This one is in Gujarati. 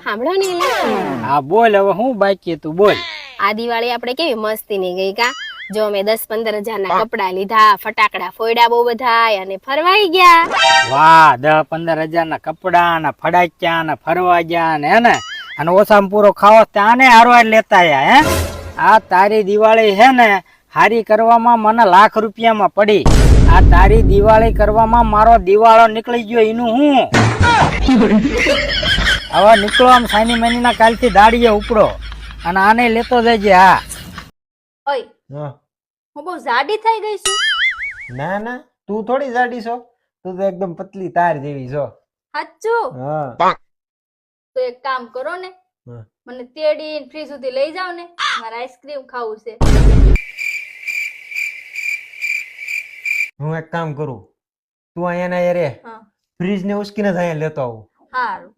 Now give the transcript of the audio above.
સાંભળો ને એલી. હા બોલ, હવે હું બાકી તું બોલ. આ દિવાળી આપણે કેવી મસ્તી ની ગઈ કા. જો અમે 10-15 હજારના કપડા લીધા, ફટાકડા ફોડ્યા બહુ બધા અને ફરવાઈ ગયા. વાહ, 10-15 હજારના કપડા ને ફડાક્યા ને ફરવા ગયા ને હે ને, અને ઓછામાં પૂરો ખાવો ત્યાં ને હારવાર લેતા આયા હે. આ તારી દિવાળી હે ને હારી કરવામાં મને લાખ રૂપિયામાં પડી. આ તારી દિવાળી કરવામાં મારો દિવાળો નીકળી ગયો એનું હું. હવે નીકળો આમ સાની મહિના કાલથી દાડીએ ઉપડો અને આને લેતો જજે. હા ઓય, હા. હું બહુ જાડી થઈ ગઈ છું. ના ના, તું થોડી જાડી છો, તું તો એકદમ પતલી તાર જેવી છો. સાચું? હા. તો એક કામ કરો ને, હા. મને તેડીને ફ્રી સુધી લઈ જાવ ને, મારે આઈસ્ક્રીમ ખાવું છે. હું એક કામ કરું, તું અહીંયા ના રે, હા, ફ્રીજ ને ઉસકીને જ અહીંયા લેતો આવું. સારું.